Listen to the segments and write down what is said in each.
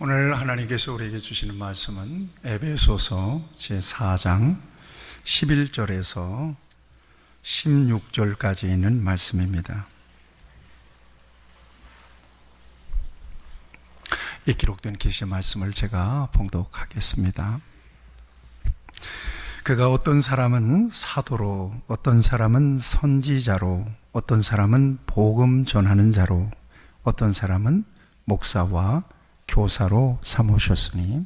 오늘 하나님께서 우리에게 주시는 말씀은 에베소서 제4장 11절에서 16절까지 있는 말씀입니다. 이 기록된 계시의 말씀을 제가 봉독하겠습니다. 그가 어떤 사람은 사도로, 어떤 사람은 선지자로, 어떤 사람은 복음 전하는 자로, 어떤 사람은 목사와 교사로 삼으셨으니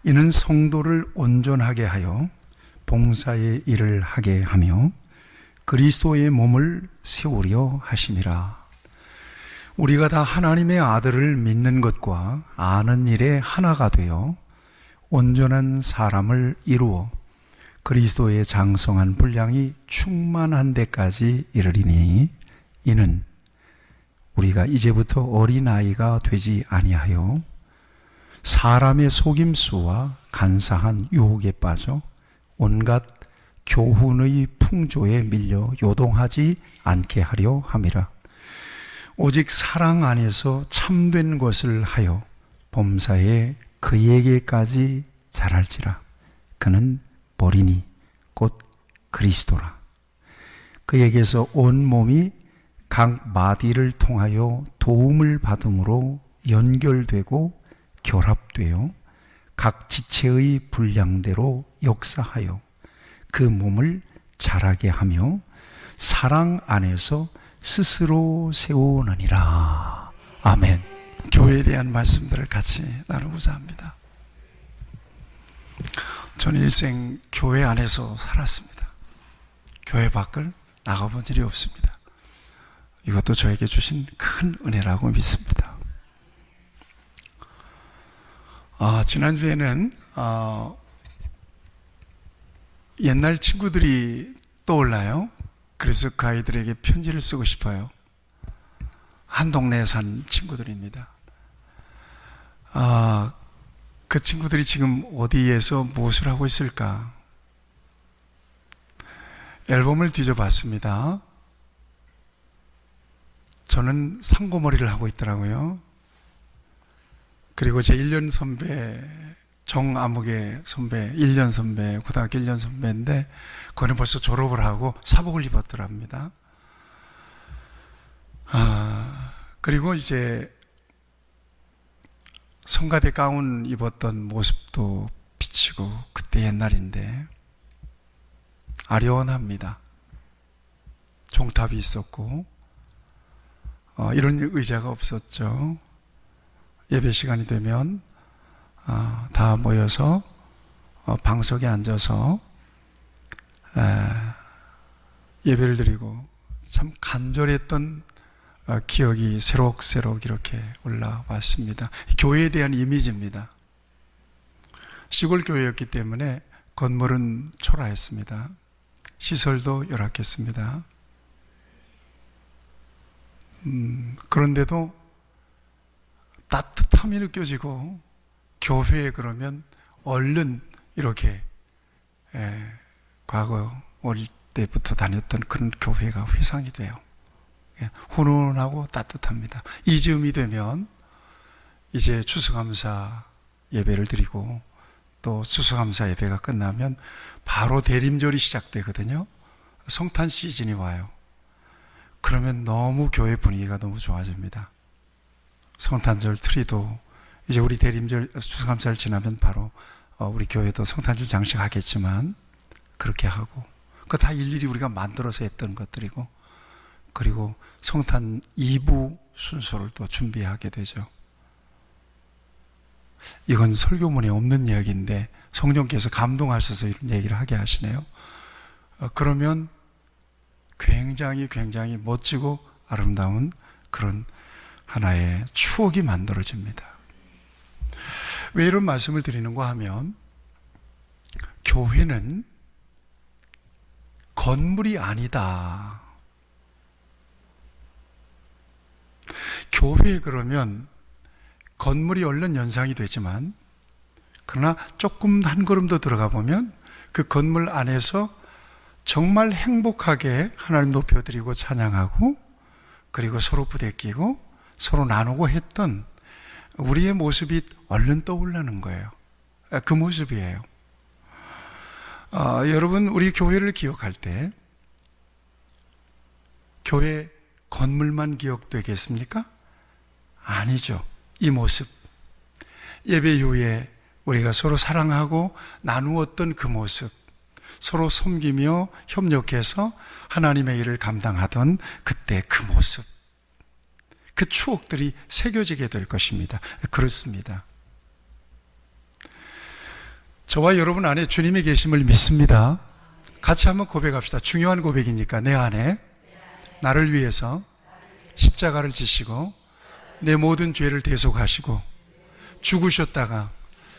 이는 성도를 온전하게 하여 봉사의 일을 하게 하며 그리스도의 몸을 세우려 하심이라. 우리가 다 하나님의 아들을 믿는 것과 아는 일에 하나가 되어 온전한 사람을 이루어 그리스도의 장성한 분량이 충만한 데까지 이르리니 이는 우리가 이제부터 어린아이가 되지 아니하여 사람의 속임수와 간사한 유혹에 빠져 온갖 교훈의 풍조에 밀려 요동하지 않게 하려 함이라. 오직 사랑 안에서 참된 것을 하여 범사에 그에게까지 자랄지라. 그는 머리니 곧 그리스도라. 그에게서 온 몸이 각 마디를 통하여 도움을 받음으로 연결되고 결합되어 각 지체의 분량대로 역사하여 그 몸을 자라게 하며 사랑 안에서 스스로 세우느니라. 아멘. 교회에 대한 말씀들을 같이 나누고자 합니다. 전 일생 교회 안에서 살았습니다. 교회 밖을 나가본 일이 없습니다. 이것도 저에게 주신 큰 은혜라고 믿습니다. 지난주에는 옛날 친구들이 떠올라요. 그래서 그 아이들에게 편지를 쓰고 싶어요. 한 동네에 산 친구들입니다. 그 친구들이 지금 어디에서 무엇을 하고 있을까? 앨범을 뒤져봤습니다. 저는 상고머리를 하고 있더라고요. 그리고 제 1년 선배, 정아무개 선배, 1년 선배, 고등학교 1년 선배인데 그는 벌써 졸업을 하고 사복을 입었더랍니다. 그리고 이제 성가대 가운 입었던 모습도 비치고 그때 옛날인데 아련합니다. 종탑이 있었고 이런 의자가 없었죠. 예배 시간이 되면 다 모여서 방석에 앉아서 예배를 드리고 참 간절했던 기억이 새록새록 이렇게 올라왔습니다. 교회에 대한 이미지입니다. 시골 교회였기 때문에 건물은 초라했습니다. 시설도 열악했습니다. 그런데도 따뜻함이 느껴지고 교회에 그러면 얼른 이렇게 과거 어릴 때부터 다녔던 그런 교회가 회상이 돼요. 훈훈하고 따뜻합니다. 이 즈음이 되면 이제 추수감사 예배를 드리고 또 추수감사 예배가 끝나면 바로 대림절이 시작되거든요. 성탄 시즌이 와요. 그러면 너무 교회 분위기가 너무 좋아집니다. 성탄절 트리도 이제 우리 대림절 추수감사를 지나면 바로 우리 교회도 성탄절 장식하겠지만 그렇게 하고 그거 다 일일이 우리가 만들어서 했던 것들이고 그리고 성탄 2부 순서를 또 준비하게 되죠. 이건 설교문에 없는 이야기인데 성령께서 감동하셔서 이런 얘기를 하게 하시네요. 그러면 굉장히 멋지고 아름다운 그런 하나의 추억이 만들어집니다. 왜 이런 말씀을 드리는가 하면 교회는 건물이 아니다. 교회 그러면 건물이 얼른 연상이 되지만 그러나 조금 한 걸음 더 들어가 보면 그 건물 안에서 정말 행복하게 하나님 높여드리고 찬양하고 그리고 서로 부대끼고 서로 나누고 했던 우리의 모습이 얼른 떠올라는 거예요. 그 모습이에요. 여러분, 우리 교회를 기억할 때 교회 건물만 기억되겠습니까? 아니죠. 이 모습, 예배 이후에 우리가 서로 사랑하고 나누었던 그 모습, 서로 섬기며 협력해서 하나님의 일을 감당하던 그때 그 모습, 그 추억들이 새겨지게 될 것입니다. 그렇습니다. 저와 여러분 안에 주님이 계심을 믿습니다. 같이 한번 고백합시다. 중요한 고백이니까. 내 안에 나를 위해서 십자가를 지시고 내 모든 죄를 대속하시고 죽으셨다가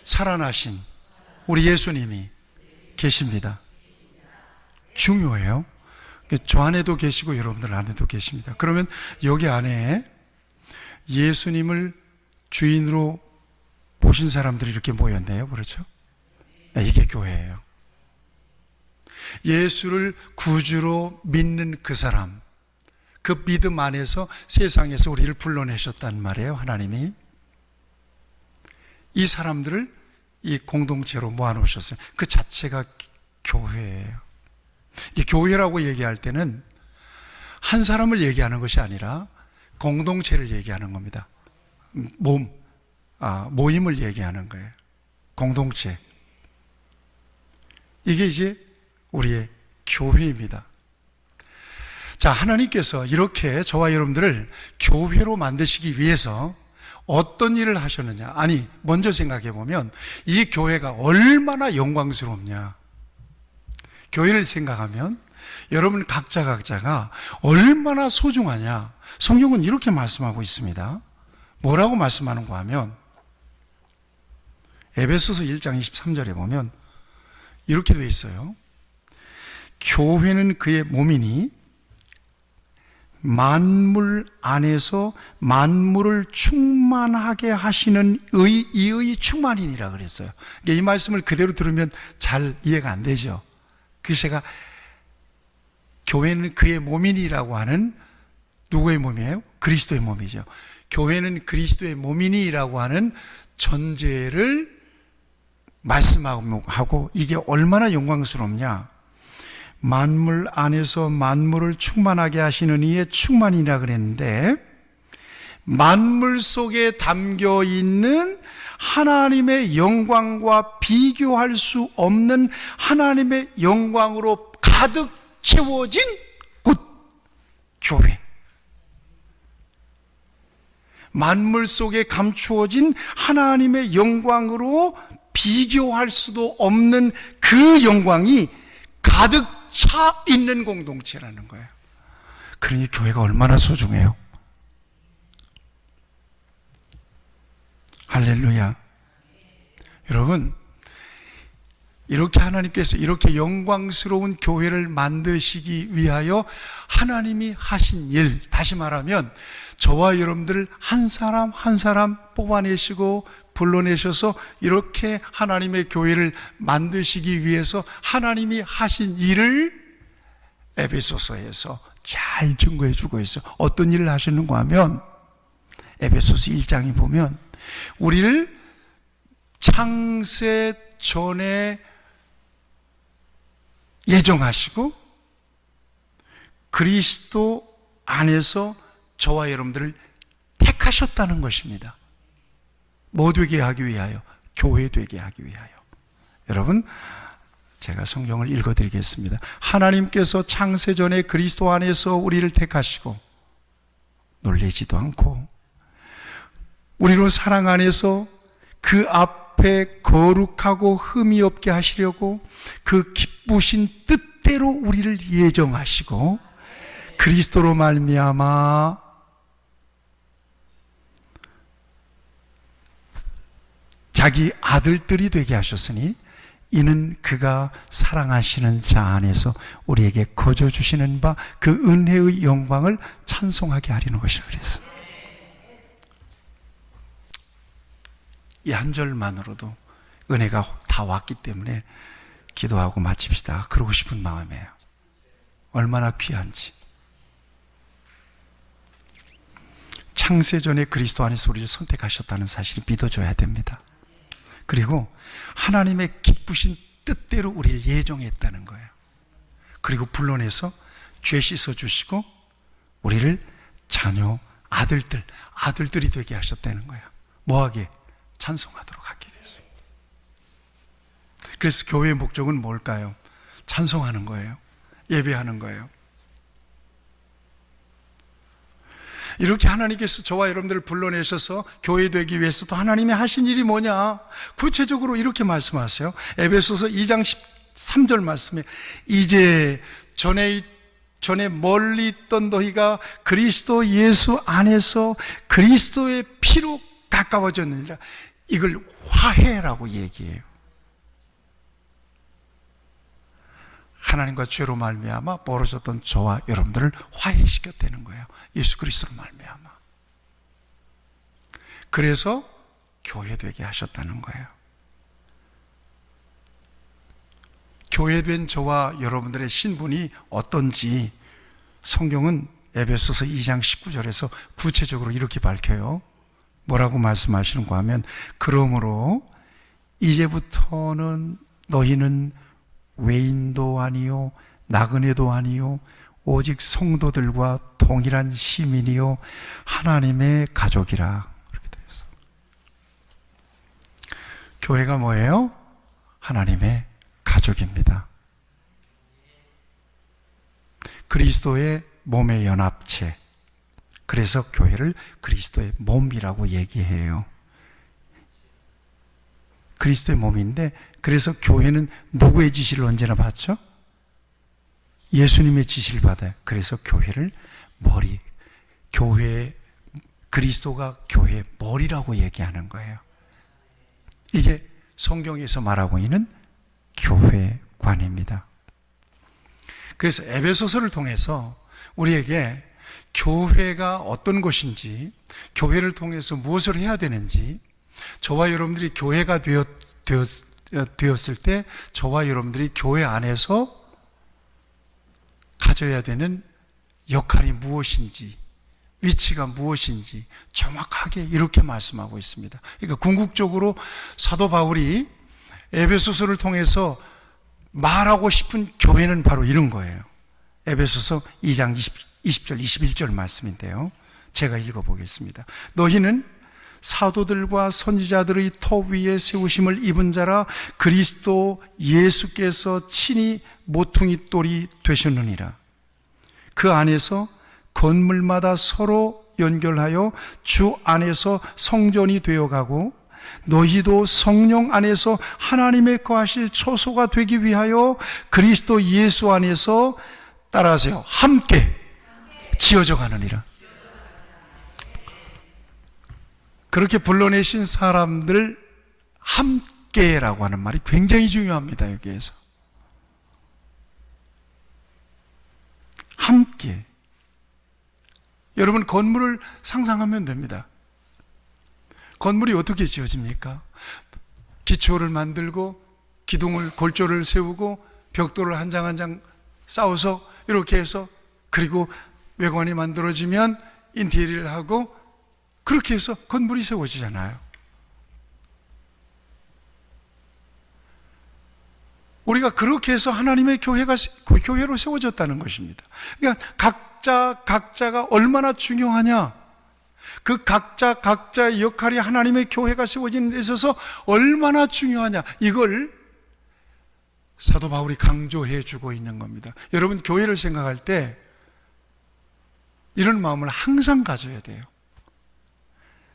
살아나신 우리 예수님이 계십니다. 중요해요. 저 안에도 계시고 여러분들 안에도 계십니다. 그러면 여기 안에 예수님을 주인으로 보신 사람들이 이렇게 모였네요. 그렇죠? 이게 교회예요. 예수를 구주로 믿는 그 사람, 그 믿음 안에서 세상에서 우리를 불러내셨단 말이에요. 하나님이 이 사람들을 이 공동체로 모아놓으셨어요. 그 자체가 교회예요. 이 교회라고 얘기할 때는 한 사람을 얘기하는 것이 아니라 공동체를 얘기하는 겁니다. 모임을 얘기하는 거예요. 공동체. 이게 이제 우리의 교회입니다. 자, 하나님께서 이렇게 저와 여러분들을 교회로 만드시기 위해서 어떤 일을 하셨느냐? 아니, 먼저 생각해 보면 이 교회가 얼마나 영광스럽냐? 교회를 생각하면 여러분 각자가 얼마나 소중하냐? 성경은 이렇게 말씀하고 있습니다. 뭐라고 말씀하는가 하면 에베소서 1장 23절에 보면 이렇게 되어 있어요. 교회는 그의 몸이니 만물 안에서 만물을 충만하게 하시는 이의 충만이니라 그랬어요. 이 말씀을 그대로 들으면 잘 이해가 안 되죠. 그래서 제가 교회는 그의 몸이니라고 하는 누구의 몸이에요? 그리스도의 몸이죠. 교회는 그리스도의 몸이니라고 하는 전제를 말씀하고 이게 얼마나 영광스럽냐? 만물 안에서 만물을 충만하게 하시는 이의 충만이라 그랬는데 만물 속에 담겨 있는 하나님의 영광과 비교할 수 없는 하나님의 영광으로 가득 채워진 곳 교회. 만물 속에 감추어진 하나님의 영광으로 비교할 수도 없는 그 영광이 가득 차 있는 공동체라는 거예요. 그러니 교회가 얼마나 소중해요. 할렐루야. 여러분, 이렇게 하나님께서 이렇게 영광스러운 교회를 만드시기 위하여 하나님이 하신 일, 다시 말하면 저와 여러분들을 한 사람 한 사람 뽑아내시고 불러내셔서 이렇게 하나님의 교회를 만드시기 위해서 하나님이 하신 일을 에베소서에서 잘 증거해 주고 있어요. 어떤 일을 하시는가 하면 에베소서 1장에 보면 우리를 창세 전에 예정하시고 그리스도 안에서 저와 여러분들을 택하셨다는 것입니다. 뭐 되게 하기 위하여? 교회 되게 하기 위하여. 여러분, 제가 성경을 읽어드리겠습니다. 하나님께서 창세전에 그리스도 안에서 우리를 택하시고 놀라지도 않고 우리로 사랑 안에서 그 앞에 거룩하고 흠이 없게 하시려고 그 기쁘신 뜻대로 우리를 예정하시고 그리스도로 말미암아 자기 아들들이 되게 하셨으니 이는 그가 사랑하시는 자 안에서 우리에게 거저 주시는 바 그 은혜의 영광을 찬송하게 하려는 것이라 그랬어요. 이 한 절만으로도 은혜가 다 왔기 때문에 기도하고 마칩시다. 그러고 싶은 마음이에요. 얼마나 귀한지. 창세전에 그리스도 안에서 우리를 선택하셨다는 사실을 믿어줘야 됩니다. 그리고 하나님의 기쁘신 뜻대로 우리를 예정했다는 거예요. 그리고 불러내서 죄 씻어주시고 우리를 자녀, 아들들이 되게 하셨다는 거예요. 뭐하게? 찬송하도록 하기 위해서. 그래서 교회의 목적은 뭘까요? 찬송하는 거예요. 예배하는 거예요. 이렇게 하나님께서 저와 여러분들을 불러내셔서 교회 되기 위해서 또 하나님이 하신 일이 뭐냐? 구체적으로 이렇게 말씀하세요. 에베소서 2장 13절 말씀에 이제 전에 멀리 있던 너희가 그리스도 예수 안에서 그리스도의 피로 가까워졌느니라. 이걸 화해라고 얘기해요. 하나님과 죄로 말미암아 벌어졌던 저와 여러분들을 화해시켰다는 거예요. 예수 그리스도로 말미암아. 그래서 교회 되게 하셨다는 거예요. 교회된 저와 여러분들의 신분이 어떤지 성경은 에베소서 2장 19절에서 구체적으로 이렇게 밝혀요. 뭐라고 말씀하시는가 하면 그러므로 이제부터는 너희는 외인도 아니요 나그네도 아니요 오직 성도들과 동일한 시민이요 하나님의 가족이라. 그렇게 되어 있어요. 교회가 뭐예요? 하나님의 가족입니다. 그리스도의 몸의 연합체. 그래서 교회를 그리스도의 몸이라고 얘기해요. 그리스도의 몸인데, 그래서 교회는 누구의 지시를 언제나 받죠? 예수님의 지시를 받아요. 그래서 교회를 그리스도가 교회의 머리라고 얘기하는 거예요. 이게 성경에서 말하고 있는 교회관입니다. 그래서 에베소서를 통해서 우리에게 교회가 어떤 것인지, 교회를 통해서 무엇을 해야 되는지, 저와 여러분들이 교회가 되었을 때 저와 여러분들이 교회 안에서 가져야 되는 역할이 무엇인지, 위치가 무엇인지 정확하게 이렇게 말씀하고 있습니다. 그러니까 궁극적으로 사도 바울이 에베소서를 통해서 말하고 싶은 교회는 바로 이런 거예요. 에베소서 2장 20절 21절 말씀인데요, 제가 읽어보겠습니다. 너희는 사도들과 선지자들의 터 위에 세우심을 입은 자라 그리스도 예수께서 친히 모퉁이 돌이 되셨느니라. 그 안에서 건물마다 서로 연결하여 주 안에서 성전이 되어가고 너희도 성령 안에서 하나님의 거하실 처소가 되기 위하여 그리스도 예수 안에서, 따라하세요, 함께 지어져 가느니라. 그렇게 불러내신 사람들 함께라고 하는 말이 굉장히 중요합니다. 여기에서 함께. 여러분, 건물을 상상하면 됩니다. 건물이 어떻게 지어집니까? 기초를 만들고 기둥을, 골조를 세우고 벽돌을 한 장 한 장 쌓아서 이렇게 해서, 그리고 외관이 만들어지면 인테리어를 하고, 그렇게 해서 건물이 세워지잖아요. 우리가 그렇게 해서 하나님의 교회로 세워졌다는 것입니다. 그러니까 각자가 얼마나 중요하냐, 그 각자의 역할이 하나님의 교회가 세워지는 데 있어서 얼마나 중요하냐, 이걸 사도 바울이 강조해 주고 있는 겁니다. 여러분, 교회를 생각할 때 이런 마음을 항상 가져야 돼요.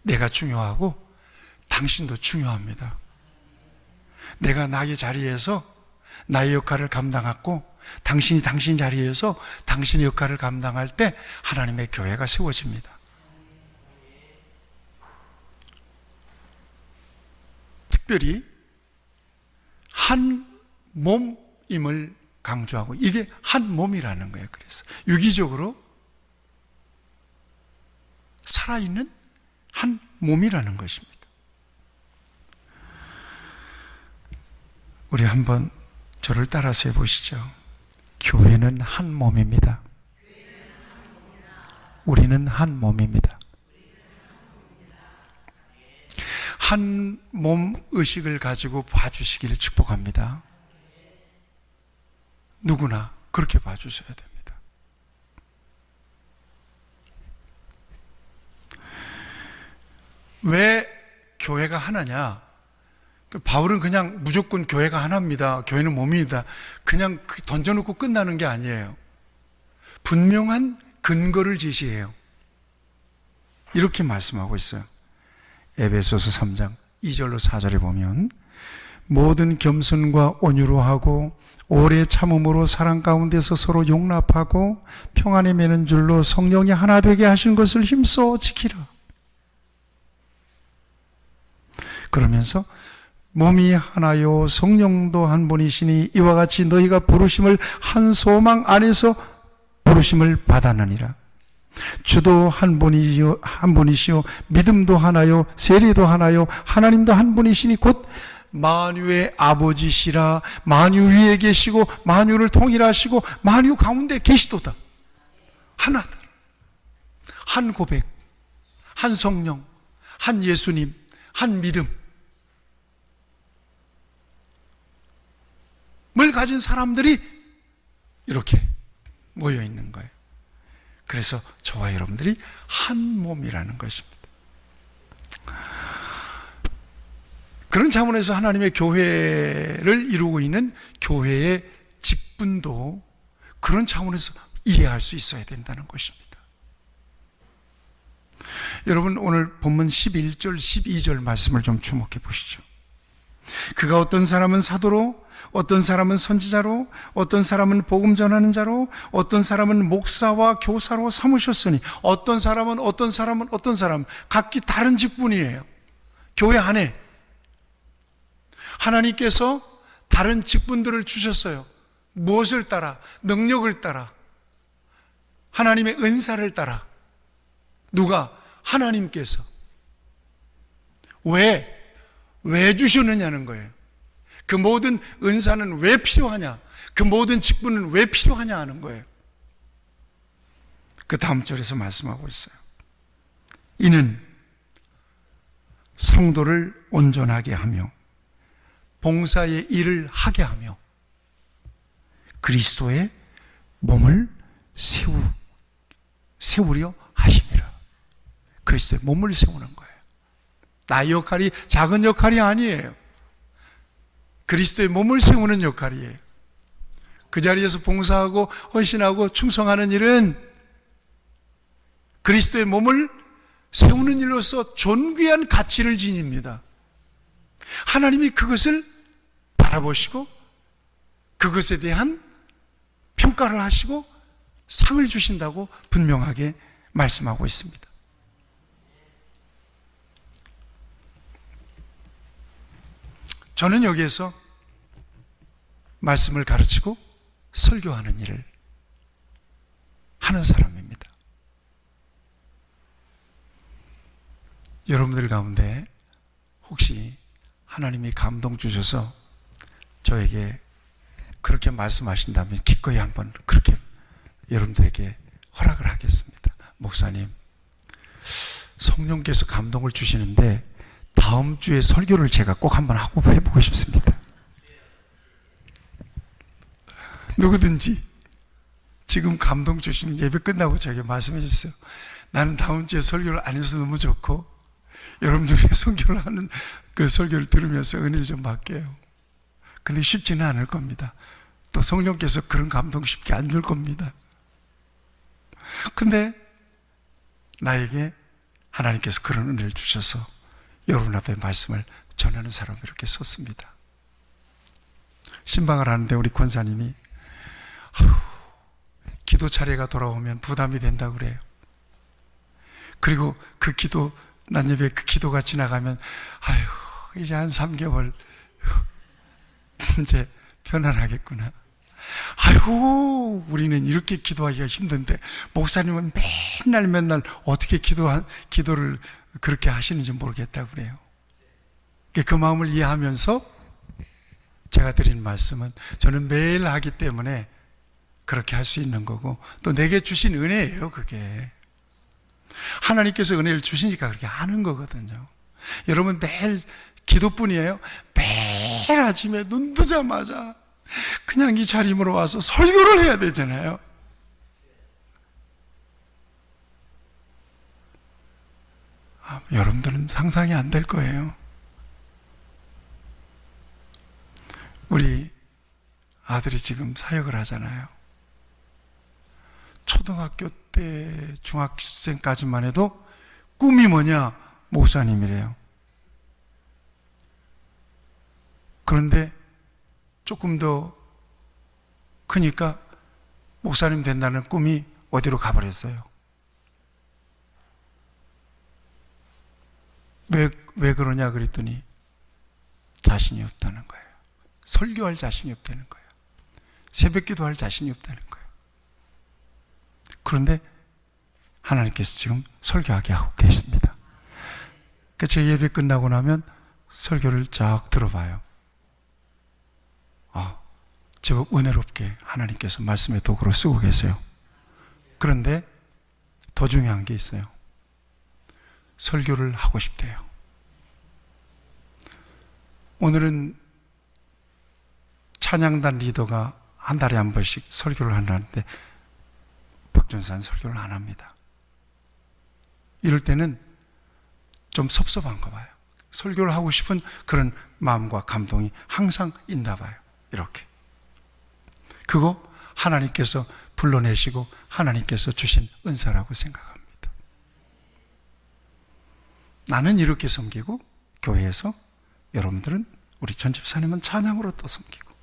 내가 중요하고 당신도 중요합니다. 내가 나의 자리에서 나의 역할을 감당하고 당신이 당신 자리에서 당신의 역할을 감당할 때 하나님의 교회가 세워집니다. 특별히 한 몸임을 강조하고, 이게 한 몸이라는 거예요. 그래서 유기적으로 살아있는 한 몸이라는 것입니다. 우리 한번 저를 따라서 해보시죠. 교회는 한 몸입니다. 우리는 한 몸입니다. 한 몸 의식을 가지고 봐주시기를 축복합니다. 누구나 그렇게 봐주셔야 됩니다. 왜 교회가 하나냐? 바울은 그냥 무조건 교회가 하나입니다. 교회는 몸입니다. 그냥 던져놓고 끝나는 게 아니에요. 분명한 근거를 제시해요. 이렇게 말씀하고 있어요. 에베소서 3장 2절로 4절에 보면 모든 겸손과 온유로 하고 오래 참음으로 사랑 가운데서 서로 용납하고 평안에 매는 줄로 성령이 하나 되게 하신 것을 힘써 지키라. 그러면서 몸이 하나요 성령도 한 분이시니 이와 같이 너희가 부르심을 한 소망 안에서 부르심을 받았느니라. 주도 한 분이시요 믿음도 하나요 세례도 하나요 하나님도 한 분이시니 곧 만유의 아버지시라. 만유 위에 계시고 만유를 통일하시고 만유 가운데 계시도다. 하나다. 한 고백, 한 성령, 한 예수님, 한 믿음을 가진 사람들이 이렇게 모여 있는 거예요. 그래서 저와 여러분들이 한 몸이라는 것입니다. 그런 차원에서 하나님의 교회를 이루고 있는 교회의 직분도 그런 차원에서 이해할 수 있어야 된다는 것입니다. 여러분 오늘 본문 11절 12절 말씀을 좀 주목해 보시죠. 그가 어떤 사람은 사도로, 어떤 사람은 선지자로, 어떤 사람은 복음 전하는 자로, 어떤 사람은 목사와 교사로 삼으셨으니 어떤 사람은 각기 다른 직분이에요. 교회 안에 하나님께서 다른 직분들을 주셨어요. 무엇을 따라? 능력을 따라, 하나님의 은사를 따라. 누가? 하나님께서. 왜 주셨느냐는 거예요. 그 모든 은사는 왜 필요하냐? 그 모든 직분은 왜 필요하냐 하는 거예요. 그 다음 절에서 말씀하고 있어요. 이는 성도를 온전하게 하며 봉사의 일을 하게 하며 그리스도의 몸을 세우려 하심이라. 그리스도의 몸을 세우는 거예요. 나의 역할이 작은 역할이 아니에요. 그리스도의 몸을 세우는 역할이에요. 그 자리에서 봉사하고 헌신하고 충성하는 일은 그리스도의 몸을 세우는 일로서 존귀한 가치를 지닙니다. 하나님이 그것을 바라보시고 그것에 대한 평가를 하시고 상을 주신다고 분명하게 말씀하고 있습니다. 저는 여기에서 말씀을 가르치고 설교하는 일을 하는 사람입니다. 여러분들 가운데 혹시 하나님이 감동 주셔서 저에게 그렇게 말씀하신다면 기꺼이 한번 그렇게 여러분들에게 허락을 하겠습니다. 목사님, 성령께서 감동을 주시는데 다음 주에 설교를 제가 꼭 한번 하고 해보고 싶습니다. 누구든지 지금 감동 주시면 예배 끝나고 저에게 말씀해 주세요. 나는 다음 주에 설교를 안 해서 너무 좋고 여러분 중에 설교를 하는 그 설교를 들으면서 은혜를 좀 받게요. 근데 쉽지는 않을 겁니다. 또 성령께서 그런 감동 쉽게 안 줄 겁니다. 근데 나에게 하나님께서 그런 은혜를 주셔서 여러분 앞에 말씀을 전하는 사람이 이렇게 섰습니다. 신방을 하는데 우리 권사님이 기도 차례가 돌아오면 부담이 된다고 그래요. 그리고 그 기도, 난 예배 그 기도가 지나가면 이제 한 3개월 이제 편안하겠구나. 우리는 이렇게 기도하기가 힘든데 목사님은 맨날 어떻게 기도를 그렇게 하시는지 모르겠다고 그래요. 그 마음을 이해하면서 제가 드린 말씀은 저는 매일 하기 때문에 그렇게 할 수 있는 거고 또 내게 주신 은혜예요. 그게 하나님께서 은혜를 주시니까 그렇게 하는 거거든요. 여러분 매일 기도뿐이에요? 매일 아침에 눈 뜨자마자 그냥 이 자리로 와서 설교를 해야 되잖아요. 여러분들은 상상이 안 될 거예요. 우리 아들이 지금 사역을 하잖아요. 초등학교 때 중학생까지만 해도 꿈이 뭐냐? 목사님이래요. 그런데 조금 더 크니까 목사님 된다는 꿈이 어디로 가버렸어요? 왜 그러냐 그랬더니 자신이 없다는 거예요. 설교할 자신이 없다는 거예요. 새벽기도 할 자신이 없다는 거예요. 그런데 하나님께서 지금 설교하게 하고 계십니다. 그러니까 제 예배 끝나고 나면 설교를 쫙 들어봐요. 제법 은혜롭게 하나님께서 말씀의 도구로 쓰고 계세요. 그런데 더 중요한 게 있어요. 설교를 하고 싶대요. 오늘은 찬양단 리더가 한 달에 한 번씩 설교를 한다는데 박준산 설교를 안 합니다. 이럴 때는 좀 섭섭한가 봐요. 설교를 하고 싶은 그런 마음과 감동이 항상 있나 봐요. 이렇게. 그거 하나님께서 불러내시고 하나님께서 주신 은사라고 생각합니다. 나는 이렇게 섬기고 교회에서 여러분들은 우리 전집사님은 찬양으로 또 섬기고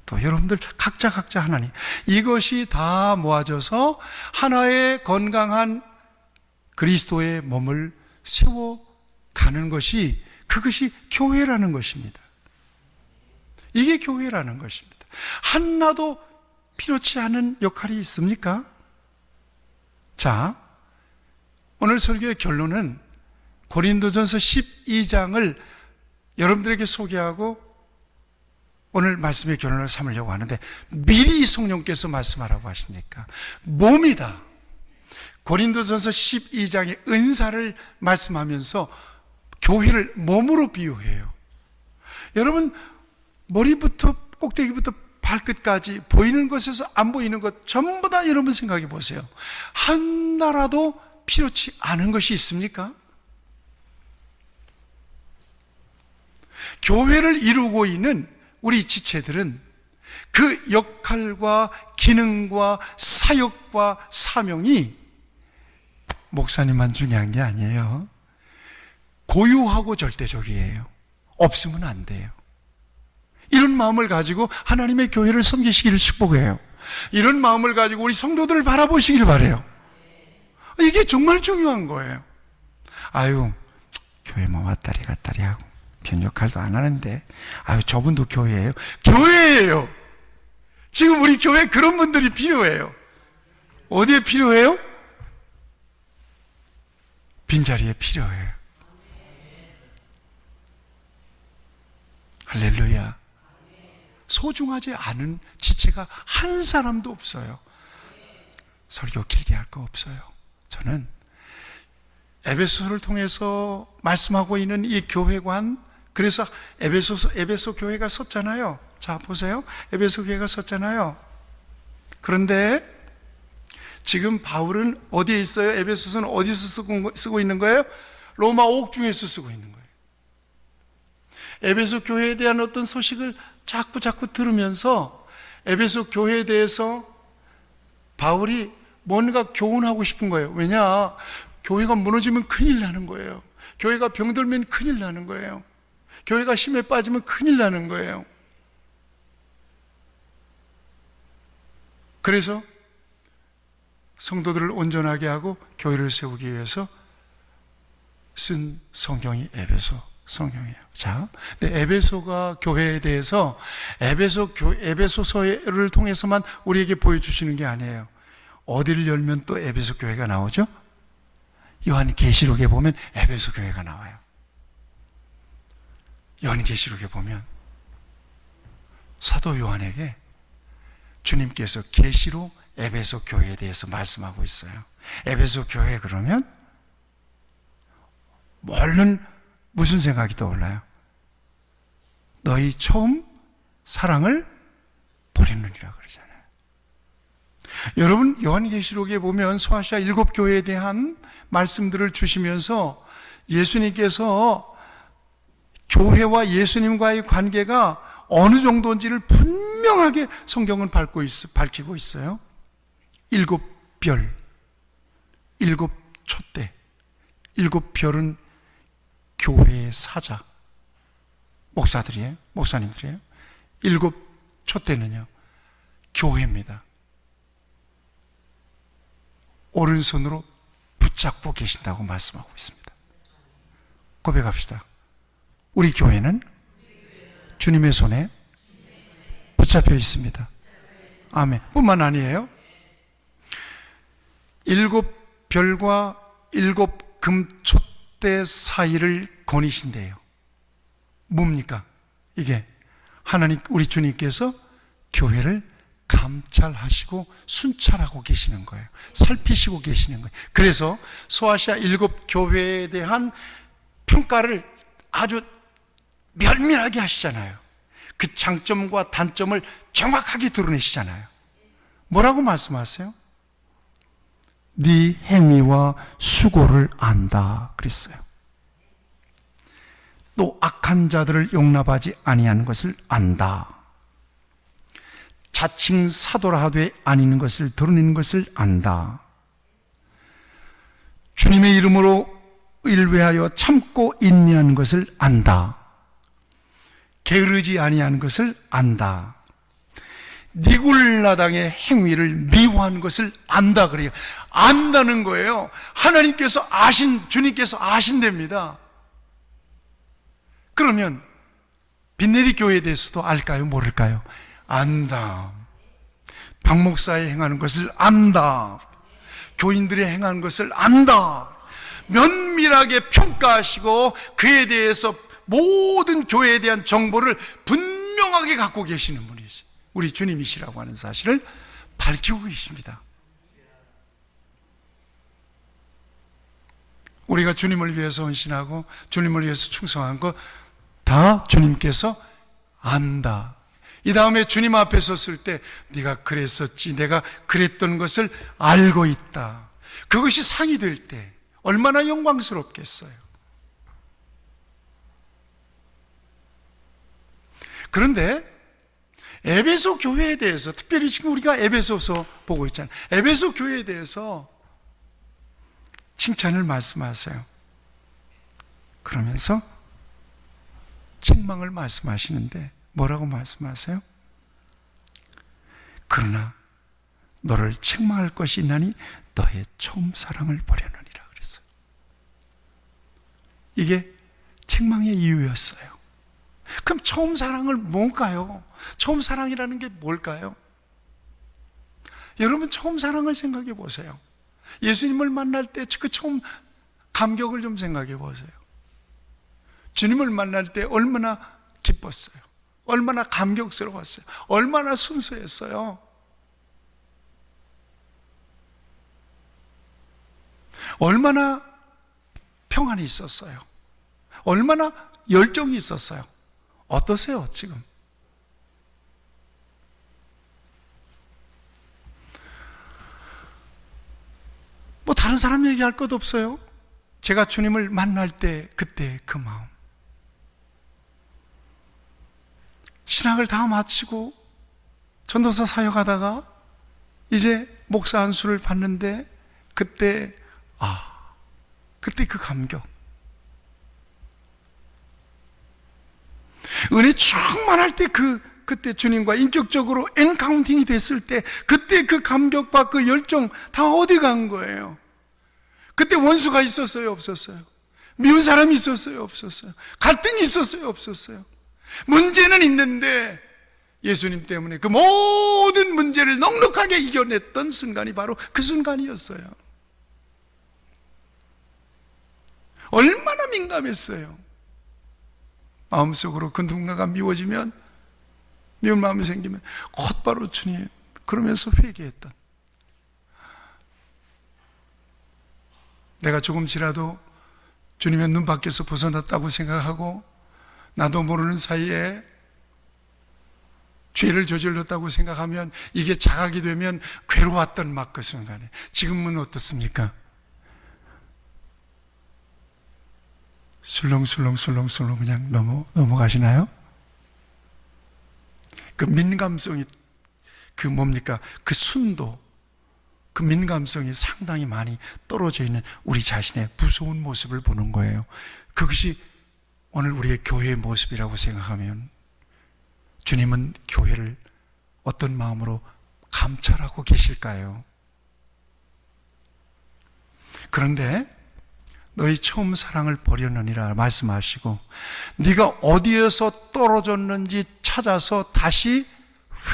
또 여러분들 각자 하나님, 이것이 다 모아져서 하나의 건강한 그리스도의 몸을 세워가는 것이, 그것이 교회라는 것입니다. 이게 교회라는 것입니다. 하나도 필요치 않은 역할이 있습니까? 자, 오늘 설교의 결론은 고린도전서 12장을 여러분들에게 소개하고 오늘 말씀의 결론을 삼으려고 하는데, 미리 성령께서 말씀하라고 하시니까 몸이다. 고린도전서 12장의 은사를 말씀하면서 교회를 몸으로 비유해요. 여러분, 머리부터 꼭대기부터 발끝까지 보이는 것에서 안 보이는 것 전부 다 여러분 생각해 보세요. 하나라도 필요치 않은 것이 있습니까? 교회를 이루고 있는 우리 지체들은 그 역할과 기능과 사역과 사명이 목사님만 중요한 게 아니에요. 고유하고 절대적이에요. 없으면 안 돼요. 이런 마음을 가지고 하나님의 교회를 섬기시기를 축복해요. 이런 마음을 가지고 우리 성도들을 바라보시길 바라요. 이게 정말 중요한 거예요. 아유, 교회 뭐 왔다리 갔다리 하고 별 역할도 안 하는데, 아유, 저분도 교회예요. 교회예요. 지금 우리 교회에 그런 분들이 필요해요. 어디에 필요해요? 빈자리에 필요해요. 할렐루야. 소중하지 않은 지체가 한 사람도 없어요. 설교 길게 할 거 없어요. 저는 에베소서를 통해서 말씀하고 있는 이 교회관, 그래서 에베소 교회가 섰잖아요. 자, 보세요. 에베소 교회가 섰잖아요. 그런데 지금 바울은 어디에 있어요? 에베소서는 어디서 쓰고 있는 거예요? 로마 옥중에서 쓰고 있는 거예요. 에베소 교회에 대한 어떤 소식을 자꾸 들으면서 에베소 교회에 대해서 바울이 뭔가 교훈하고 싶은 거예요. 왜냐? 교회가 무너지면 큰일 나는 거예요. 교회가 병들면 큰일 나는 거예요. 교회가 힘에 빠지면 큰일 나는 거예요. 그래서 성도들을 온전하게 하고 교회를 세우기 위해서 쓴 성경이 에베소 성경이에요. 자, 근데 에베소가 교회에 대해서 에베소서를 통해서만 우리에게 보여주시는 게 아니에요. 어디를 열면 또 에베소 교회가 나오죠? 요한계시록에 보면 에베소 교회가 나와요. 요한계시록에 보면 사도 요한에게 주님께서 계시로 에베소 교회에 대해서 말씀하고 있어요. 에베소 교회 그러면 얼른 무슨 생각이 떠올라요? 너희 처음 사랑을 버렸느니라 그러잖아요. 여러분, 요한계시록에 보면 소아시아 7교회에 대한 말씀들을 주시면서 예수님께서 교회와 예수님과의 관계가 어느 정도인지를 분명하게 성경은 밝히고 있어요. 7별, 7촛대, 7별은 교회의 사자, 목사들이에요. 목사님들이에요. 7촛대는요, 교회입니다. 오른손으로 붙잡고 계신다고 말씀하고 있습니다. 고백합시다. 우리 교회는 주님의 손에 붙잡혀 있습니다. 아멘. 뿐만 아니에요. 7별과 7금촛대 사이를 거니신대요. 뭡니까? 이게 하나님, 우리 주님께서 교회를 감찰하시고 순찰하고 계시는 거예요. 살피시고 계시는 거예요. 그래서 소아시아 7교회에 대한 평가를 아주 면밀하게 하시잖아요. 그 장점과 단점을 정확하게 드러내시잖아요. 뭐라고 말씀하세요? 네 행위와 수고를 안다 그랬어요. 또 악한 자들을 용납하지 아니하는 것을 안다. 자칭 사도라 하되 아닌 것을 드러내는 것을 안다. 주님의 이름으로 일회하여 참고 인내하는 것을 안다. 게으르지 아니하는 것을 안다. 니굴라당의 행위를 미워하는 것을 안다 그래요. 안다는 거예요. 하나님께서 주님께서 아신답니다. 그러면 빈내리 교회에 대해서도 알까요? 모를까요? 안다. 박 목사의 행하는 것을 안다. 교인들의 행하는 것을 안다. 면밀하게 평가하시고 그에 대해서 모든 교회에 대한 정보를 분명하게 갖고 계시는 분이시, 우리 주님이시라고 하는 사실을 밝히고 계십니다. 우리가 주님을 위해서 헌신하고 주님을 위해서 충성한 거 다 주님께서 안다. 이 다음에 주님 앞에 섰을 때 네가 그랬었지, 내가 그랬던 것을 알고 있다. 그것이 상이 될 때 얼마나 영광스럽겠어요. 그런데 에베소 교회에 대해서, 특별히 지금 우리가 에베소서 보고 있잖아요. 에베소 교회에 대해서 칭찬을 말씀하세요. 그러면서 책망을 말씀하시는데 뭐라고 말씀하세요? 그러나 너를 책망할 것이 있나니 너의 처음 사랑을 버렸느니라 그랬어요. 이게 책망의 이유였어요. 그럼 처음 사랑을 뭘까요? 처음 사랑이라는 게 뭘까요? 여러분, 처음 사랑을 생각해 보세요. 예수님을 만날 때 그 처음 감격을 좀 생각해 보세요. 주님을 만날 때 얼마나 기뻤어요. 얼마나 감격스러웠어요. 얼마나 순수했어요. 얼마나 평안이 있었어요. 얼마나 열정이 있었어요. 어떠세요, 지금? 뭐 다른 사람 얘기할 것도 없어요. 제가 주님을 만날 때 그때 그 마음. 신학을 다 마치고 전도사 사역하다가 이제 목사 안수를 받는데 그때 그때 그 감격. 은혜 충만할 때 그때 주님과 인격적으로 엔카운팅이 됐을 때 그때 그 감격과 그 열정 다 어디 간 거예요? 그때 원수가 있었어요? 없었어요? 미운 사람이 있었어요? 없었어요? 갈등이 있었어요? 없었어요? 문제는 있는데 예수님 때문에 그 모든 문제를 넉넉하게 이겨냈던 순간이 바로 그 순간이었어요. 얼마나 민감했어요. 마음속으로 그 누군가가 미워지면, 미운 마음이 생기면 곧바로 주님 그러면서 회개했던, 내가 조금씩이라도 주님의 눈 밖에서 벗어났다고 생각하고 나도 모르는 사이에 죄를 저질렀다고 생각하면 이게 자각이 되면 괴로웠던 막 그 순간에 지금은 어떻습니까? 술렁술렁 그냥 넘어가시나요? 그 민감성이 그 뭡니까? 그 순도, 그 민감성이 상당히 많이 떨어져 있는 우리 자신의 무서운 모습을 보는 거예요. 그것이 오늘 우리의 교회의 모습이라고 생각하면 주님은 교회를 어떤 마음으로 감찰하고 계실까요? 그런데 너희 처음 사랑을 버렸느니라 말씀하시고 네가 어디에서 떨어졌는지 찾아서 다시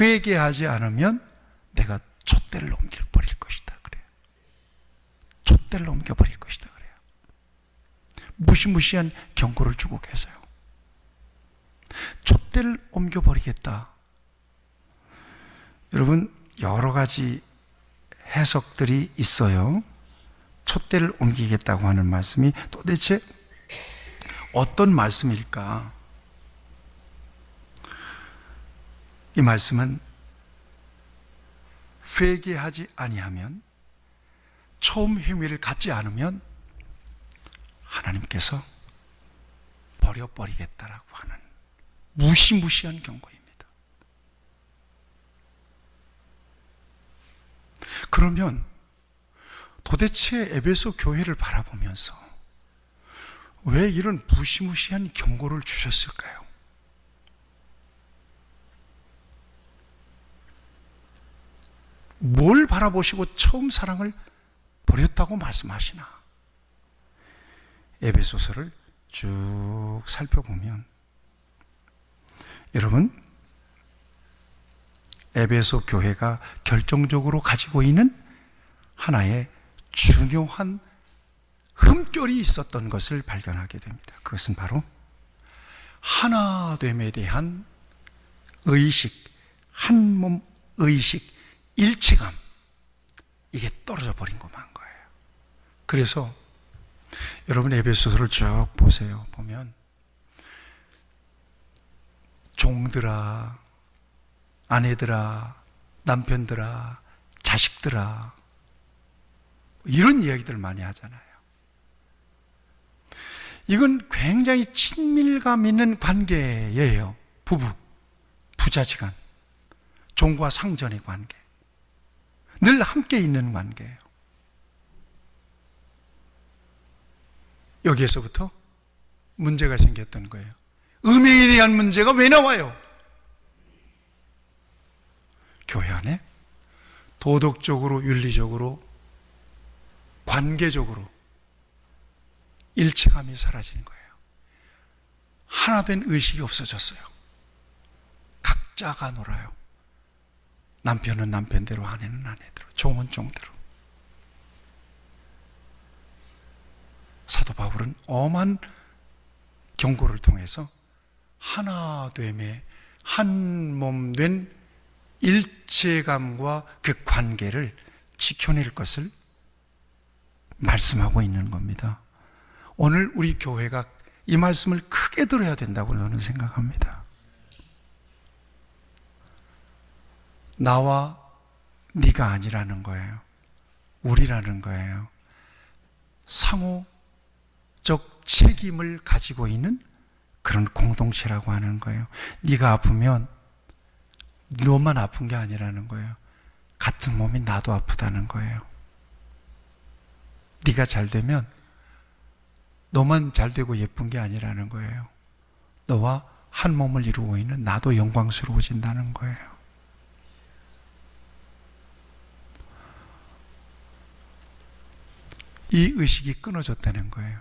회개하지 않으면 내가 촛대를 옮겨버릴 것이다 그래요. 촛대를 옮겨버릴 것이다 그래요. 무시무시한 경고를 주고 계세요. 촛대를 옮겨버리겠다. 여러분, 여러 가지 해석들이 있어요. 촛대를 옮기겠다고 하는 말씀이 도대체 어떤 말씀일까? 이 말씀은 회개하지 아니하면, 처음 행위를 갖지 않으면 하나님께서 버려버리겠다라고 하는 무시무시한 경고입니다. 그러면 도대체 에베소 교회를 바라보면서 왜 이런 무시무시한 경고를 주셨을까요? 뭘 바라보시고 처음 사랑을 버렸다고 말씀하시나? 에베소서를 쭉 살펴보면 여러분, 에베소 교회가 결정적으로 가지고 있는 하나의 중요한 흠결이 있었던 것을 발견하게 됩니다. 그것은 바로 하나됨에 대한 의식, 한몸 의식, 일체감, 이게 떨어져 버린 것만 거예요. 그래서 여러분 에베소서를 쭉 보세요. 보면 종들아, 아내들아, 남편들아, 자식들아, 이런 이야기들 많이 하잖아요. 이건 굉장히 친밀감 있는 관계예요. 부부, 부자지간, 종과 상전의 관계, 늘 함께 있는 관계예요. 여기에서부터 문제가 생겼던 거예요. 음행에 대한 문제가 왜 나와요? 교회 안에 도덕적으로, 윤리적으로, 관계적으로 일체감이 사라지는 거예요. 하나된 의식이 없어졌어요. 각자가 놀아요. 남편은 남편대로, 아내는 아내대로, 종은 종대로. 사도 바울은 엄한 경고를 통해서 하나됨의 한몸된 일체감과 그 관계를 지켜낼 것을 말씀하고 있는 겁니다. 오늘 우리 교회가 이 말씀을 크게 들어야 된다고 저는 생각합니다. 나와 네가 아니라는 거예요. 우리라는 거예요. 상호적 책임을 가지고 있는 그런 공동체라고 하는 거예요. 네가 아프면 너만 아픈 게 아니라는 거예요. 같은 몸이 나도 아프다는 거예요. 네가 잘 되면 너만 잘 되고 예쁜 게 아니라는 거예요. 너와 한 몸을 이루고 있는 나도 영광스러워진다는 거예요. 이 의식이 끊어졌다는 거예요.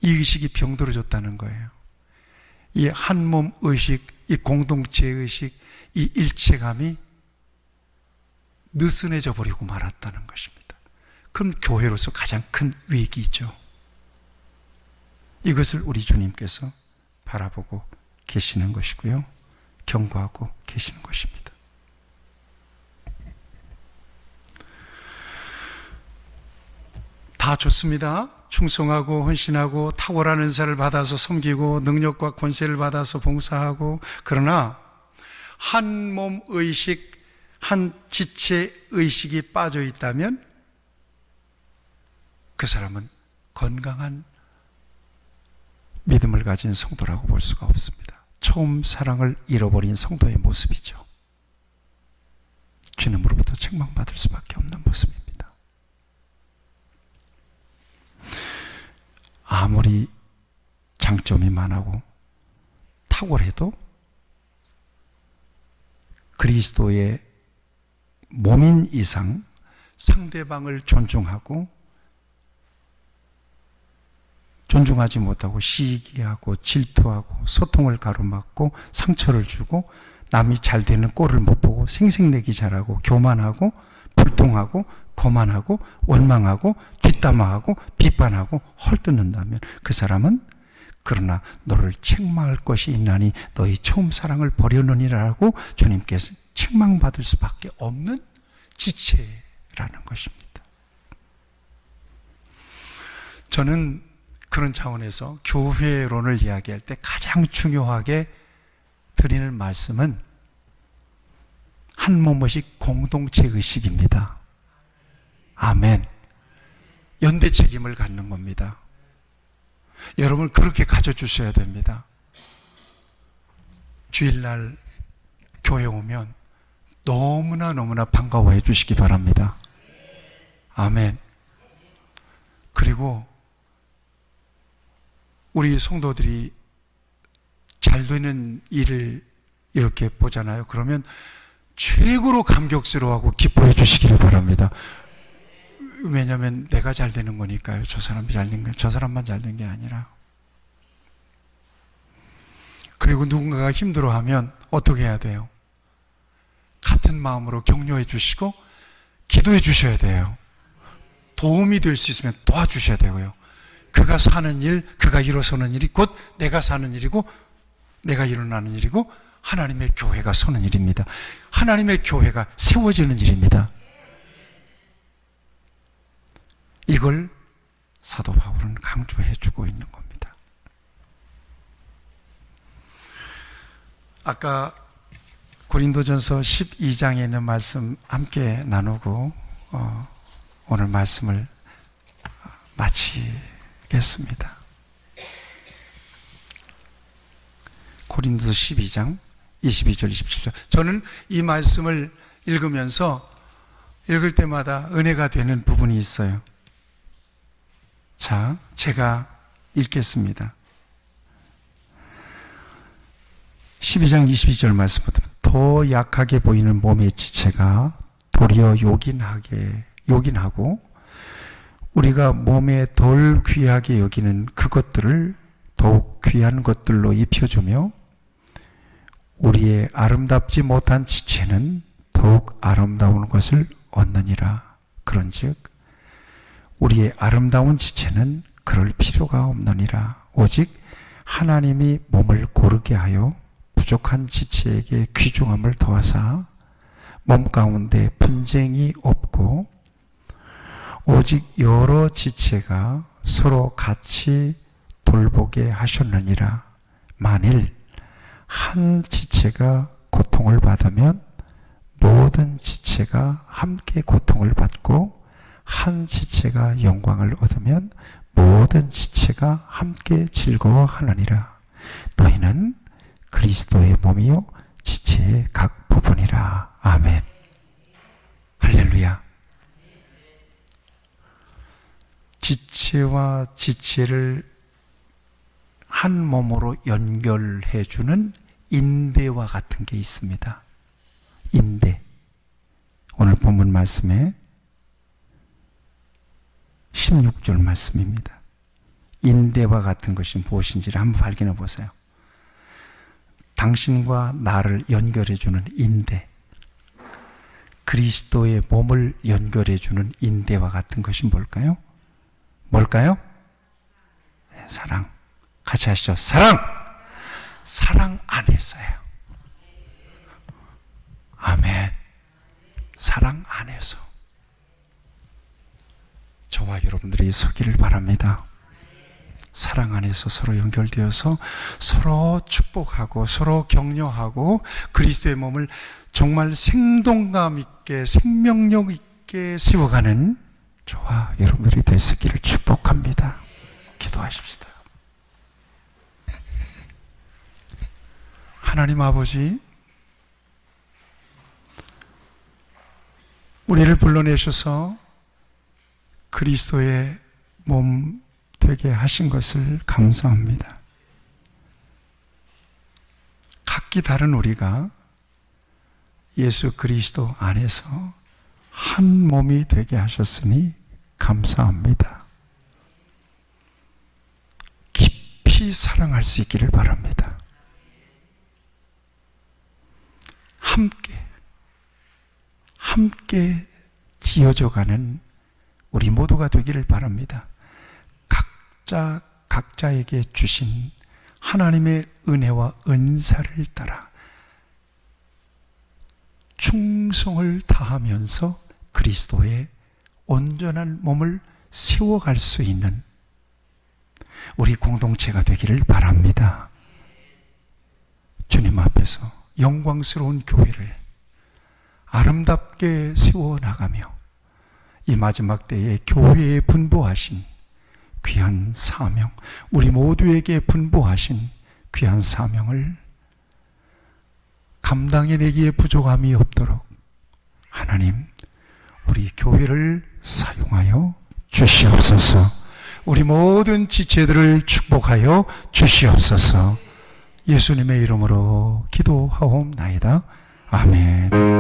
이 의식이 병들어졌다는 거예요. 이 한 몸 의식, 이 공동체 의식, 이 일체감이 느슨해져 버리고 말았다는 것입니다. 그럼 교회로서 가장 큰 위기죠. 이것을 우리 주님께서 바라보고 계시는 것이고요. 경고하고 계시는 것입니다. 다 좋습니다. 충성하고 헌신하고 탁월한 은사를 받아서 섬기고 능력과 권세를 받아서 봉사하고, 그러나 한 몸 의식, 한 지체 의식이 빠져 있다면 그 사람은 건강한 믿음을 가진 성도라고 볼 수가 없습니다. 처음 사랑을 잃어버린 성도의 모습이죠. 주님으로부터 책망받을 수밖에 없는 모습입니다. 아무리 장점이 많고 탁월해도 그리스도의 몸인 이상 상대방을 존중하지 못하고 시기하고 질투하고 소통을 가로막고 상처를 주고 남이 잘 되는 꼴을 못 보고 생색내기 잘하고 교만하고 불통하고 거만하고 원망하고 뒷담화하고 비판하고 헐뜯는다면 그 사람은 그러나 너를 책망할 것이 있나니 너희 처음 사랑을 버렸느니라고 주님께서 책망받을 수밖에 없는 지체라는 것입니다. 저는 그런 차원에서 교회론을 이야기할 때 가장 중요하게 드리는 말씀은 한 몸의식 공동체 의식입니다. 아멘. 연대 책임을 갖는 겁니다. 여러분 그렇게 가져주셔야 됩니다. 주일날 교회 오면 너무나 반가워해 주시기 바랍니다. 아멘. 그리고 우리 성도들이 잘 되는 일을 이렇게 보잖아요. 그러면 최고로 감격스러워하고 기뻐해 주시기를 바랍니다. 왜냐하면 내가 잘 되는 거니까요. 저 사람이 잘 된 거예요. 저 사람만 잘 된 게 아니라. 그리고 누군가가 힘들어하면 어떻게 해야 돼요? 같은 마음으로 격려해 주시고 기도해 주셔야 돼요. 도움이 될 수 있으면 도와주셔야 되고요. 그가 사는 일, 그가 일어서는 일이 곧 내가 사는 일이고 내가 일어나는 일이고 하나님의 교회가 서는 일입니다. 하나님의 교회가 세워지는 일입니다. 이걸 사도 바울은 강조해 주고 있는 겁니다. 아까 고린도전서 12장에 있는 말씀 함께 나누고 오늘 말씀을 마치겠습니다. 고린도서 12장 22절 27절. 저는 이 말씀을 읽으면서 읽을 때마다 은혜가 되는 부분이 있어요. 자, 제가 읽겠습니다. 12장 22절 말씀부터 더 약하게 보이는 몸의 지체가 도리어 요긴하고 우리가 몸에 덜 귀하게 여기는 그것들을 더욱 귀한 것들로 입혀주며 우리의 아름답지 못한 지체는 더욱 아름다운 것을 얻느니라. 그런즉 우리의 아름다운 지체는 그럴 필요가 없느니라. 오직 하나님이 몸을 고르게 하여 부족한 지체에게 귀중함을 더하사 몸 가운데 분쟁이 없고 오직 여러 지체가 서로 같이 돌보게 하셨느니라. 만일 한 지체가 고통을 받으면 모든 지체가 함께 고통을 받고 한 지체가 영광을 얻으면 모든 지체가 함께 즐거워하느니라. 너희는 그리스도의 몸이요 지체의 각 부분이라. 아멘. 할렐루야. 지체와 지체를 한 몸으로 연결해 주는 인대와 같은 게 있습니다. 인대. 오늘 본문 말씀에 16절 말씀입니다. 인대와 같은 것이 무엇인지를 한번 발견해 보세요. 당신과 나를 연결해 주는 인대, 그리스도의 몸을 연결해 주는 인대와 같은 것이 뭘까요? 뭘까요? 네, 사랑. 같이 하시죠. 사랑! 사랑 안에서예요. 아멘. 사랑 안에서. 저와 여러분들이 서기를 바랍니다. 사랑 안에서 서로 연결되어서 서로 축복하고 서로 격려하고 그리스도의 몸을 정말 생동감 있게 생명력 있게 세워가는 저와 여러분들이 되시기를 축복합니다. 기도하십시다. 하나님 아버지, 우리를 불러내셔서 그리스도의 몸 되게 하신 것을 감사합니다. 각기 다른 우리가 예수 그리스도 안에서 한 몸이 되게 하셨으니 감사합니다. 깊이 사랑할 수 있기를 바랍니다. 함께 지어져가는 우리 모두가 되기를 바랍니다. 각자에게 주신 하나님의 은혜와 은사를 따라 충성을 다하면서 그리스도의 온전한 몸을 세워갈 수 있는 우리 공동체가 되기를 바랍니다. 주님 앞에서 영광스러운 교회를 아름답게 세워나가며 이 마지막 때에 교회에 분부하신 귀한 사명, 우리 모두에게 분부하신 귀한 사명을 감당해내기에 부족함이 없도록 하나님, 우리 교회를 사용하여 주시옵소서. 우리 모든 지체들을 축복하여 주시옵소서. 예수님의 이름으로 기도하옵나이다. 아멘.